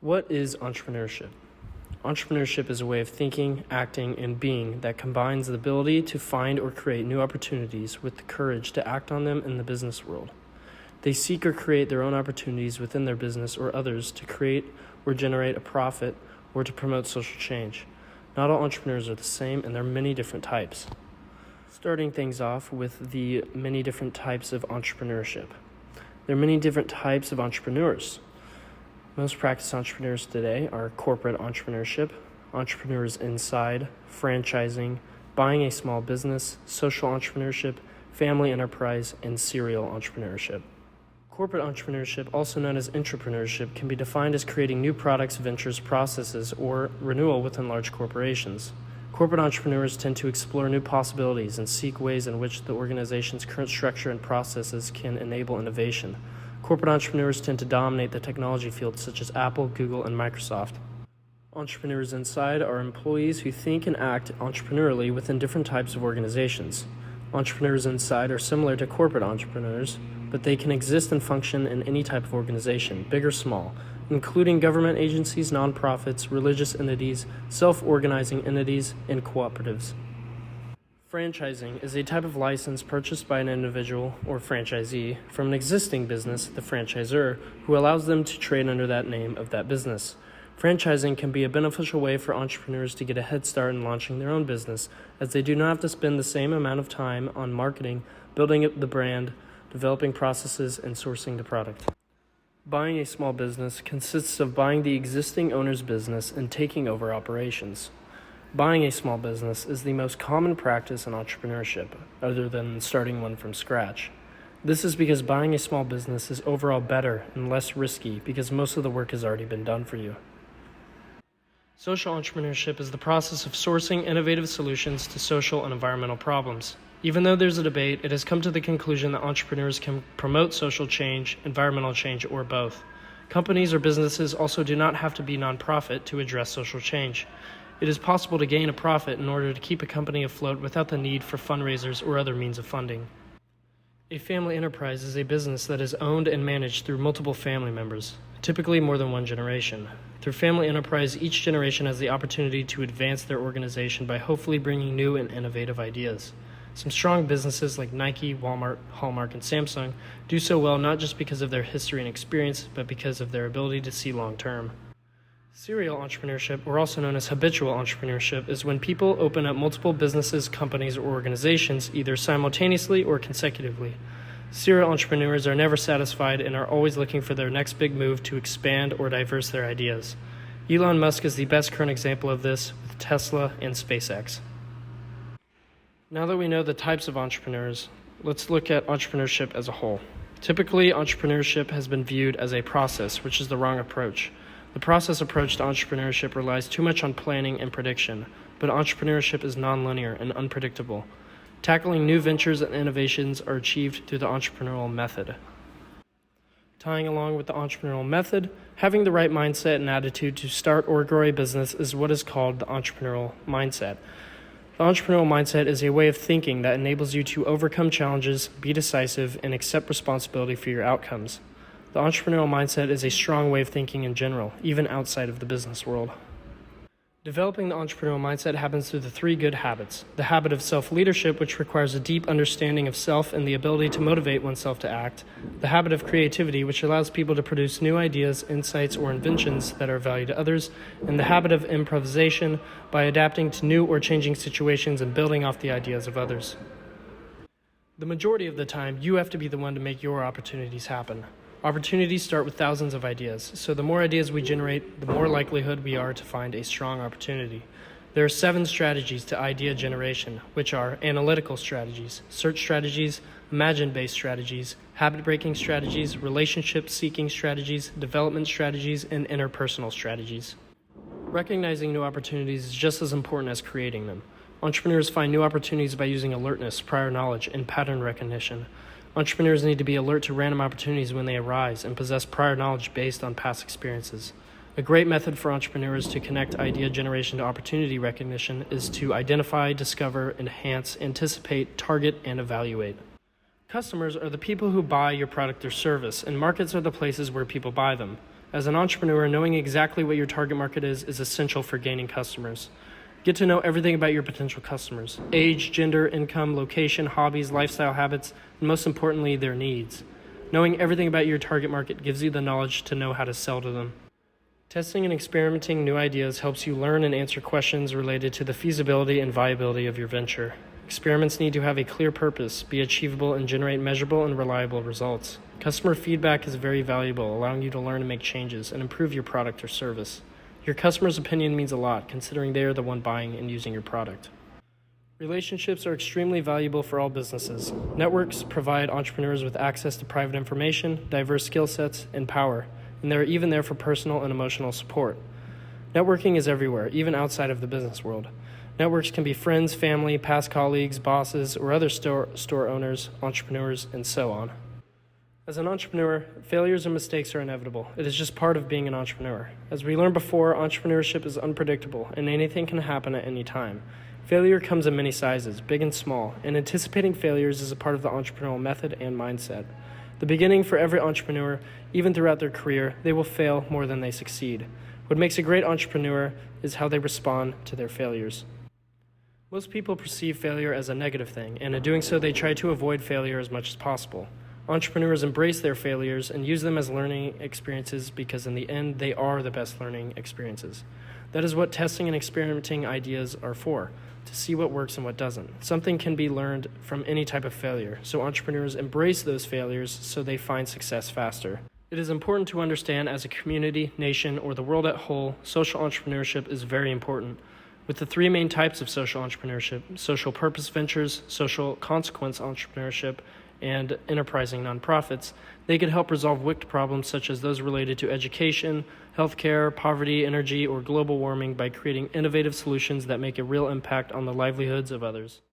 What is entrepreneurship? Entrepreneurship is a way of thinking, acting, and being that combines the ability to find or create new opportunities with the courage to act on them in the business world. They seek or create their own opportunities within their business or others to create or generate a profit or to promote social change. Not all entrepreneurs are the same, and there are many different types. Starting things off with the many different types of entrepreneurship. There are many different types of entrepreneurs. Most practiced entrepreneurs today are corporate entrepreneurship, entrepreneurs inside, franchising, buying a small business, social entrepreneurship, family enterprise, and serial entrepreneurship. Corporate entrepreneurship, also known as entrepreneurship, can be defined as creating new products, ventures, processes, or renewal within large corporations. Corporate entrepreneurs tend to explore new possibilities and seek ways in which the organization's current structure and processes can enable innovation. Corporate entrepreneurs tend to dominate the technology fields such as Apple, Google, and Microsoft. Entrepreneurs inside are employees who think and act entrepreneurially within different types of organizations. Entrepreneurs inside are similar to corporate entrepreneurs, but they can exist and function in any type of organization, big or small, including government agencies, nonprofits, religious entities, self-organizing entities, and cooperatives. Franchising is a type of license purchased by an individual or franchisee from an existing business, the franchisor, who allows them to trade under that name of that business. Franchising can be a beneficial way for entrepreneurs to get a head start in launching their own business, as they do not have to spend the same amount of time on marketing, building up the brand, developing processes, and sourcing the product. Buying a small business consists of buying the existing owner's business and taking over operations. Buying a small business is the most common practice in entrepreneurship, other than starting one from scratch. This is because buying a small business is overall better and less risky because most of the work has already been done for you. Social entrepreneurship is the process of sourcing innovative solutions to social and environmental problems. Even though there's a debate, it has come to the conclusion that entrepreneurs can promote social change, environmental change, or both. Companies or businesses also do not have to be nonprofit to address social change. It is possible to gain a profit in order to keep a company afloat without the need for fundraisers or other means of funding. A family enterprise is a business that is owned and managed through multiple family members, typically more than one generation. Through family enterprise, each generation has the opportunity to advance their organization by hopefully bringing new and innovative ideas. Some strong businesses like Nike, Walmart, Hallmark, and Samsung do so well not just because of their history and experience, but because of their ability to see long term. Serial entrepreneurship, or also known as habitual entrepreneurship, is when people open up multiple businesses, companies, or organizations either simultaneously or consecutively. Serial entrepreneurs are never satisfied and are always looking for their next big move to expand or diverse their ideas. Elon Musk is the best current example of this with Tesla and SpaceX. Now that we know the types of entrepreneurs, let's look at entrepreneurship as a whole. Typically, entrepreneurship has been viewed as a process, which is the wrong approach. The process approach to entrepreneurship relies too much on planning and prediction, but entrepreneurship is nonlinear and unpredictable. Tackling new ventures and innovations are achieved through the entrepreneurial method. Tying along with the entrepreneurial method, having the right mindset and attitude to start or grow a business is what is called the entrepreneurial mindset. The entrepreneurial mindset is a way of thinking that enables you to overcome challenges, be decisive, and accept responsibility for your outcomes. The entrepreneurial mindset is a strong way of thinking in general, even outside of the business world. Developing the entrepreneurial mindset happens through the three good habits. The habit of self-leadership, which requires a deep understanding of self and the ability to motivate oneself to act. The habit of creativity, which allows people to produce new ideas, insights, or inventions that are of value to others. And the habit of improvisation, by adapting to new or changing situations and building off the ideas of others. The majority of the time, you have to be the one to make your opportunities happen. Opportunities start with thousands of ideas, so the more ideas we generate, the more likelihood we are to find a strong opportunity. There are 7 strategies to idea generation, which are analytical strategies, search strategies, imagine-based strategies, habit-breaking strategies, relationship-seeking strategies, development strategies, and interpersonal strategies. Recognizing new opportunities is just as important as creating them. Entrepreneurs find new opportunities by using alertness, prior knowledge, and pattern recognition. Entrepreneurs need to be alert to random opportunities when they arise and possess prior knowledge based on past experiences. A great method for entrepreneurs to connect idea generation to opportunity recognition is to identify, discover, enhance, anticipate, target, and evaluate. Customers are the people who buy your product or service, and markets are the places where people buy them. As an entrepreneur, knowing exactly what your target market is essential for gaining customers. Get to know everything about your potential customers: age, gender, income, location, hobbies, lifestyle habits, and most importantly, their needs. Knowing everything about your target market gives you the knowledge to know how to sell to them. Testing and experimenting new ideas helps you learn and answer questions related to the feasibility and viability of your venture. Experiments need to have a clear purpose, be achievable, and generate measurable and reliable results. Customer feedback is very valuable, allowing you to learn and make changes and improve your product or service. Your customer's opinion means a lot, considering they are the one buying and using your product. Relationships are extremely valuable for all businesses. Networks provide entrepreneurs with access to private information, diverse skill sets, and power, and they're even there for personal and emotional support. Networking is everywhere, even outside of the business world. Networks can be friends, family, past colleagues, bosses, or other store owners, entrepreneurs, and so on. As an entrepreneur, failures and mistakes are inevitable. It is just part of being an entrepreneur. As we learned before, entrepreneurship is unpredictable, and anything can happen at any time. Failure comes in many sizes, big and small, and anticipating failures is a part of the entrepreneurial method and mindset. The beginning for every entrepreneur, even throughout their career, they will fail more than they succeed. What makes a great entrepreneur is how they respond to their failures. Most people perceive failure as a negative thing, and in doing so, they try to avoid failure as much as possible. Entrepreneurs embrace their failures and use them as learning experiences because in the end, they are the best learning experiences. That is what testing and experimenting ideas are for, to see what works and what doesn't. Something can be learned from any type of failure, so entrepreneurs embrace those failures so they find success faster. It is important to understand as a community, nation, or the world at whole, social entrepreneurship is very important. With the three main types of social entrepreneurship: social purpose ventures, social consequence entrepreneurship, and enterprising nonprofits, they could help resolve wicked problems such as those related to education, healthcare, poverty, energy, or global warming by creating innovative solutions that make a real impact on the livelihoods of others.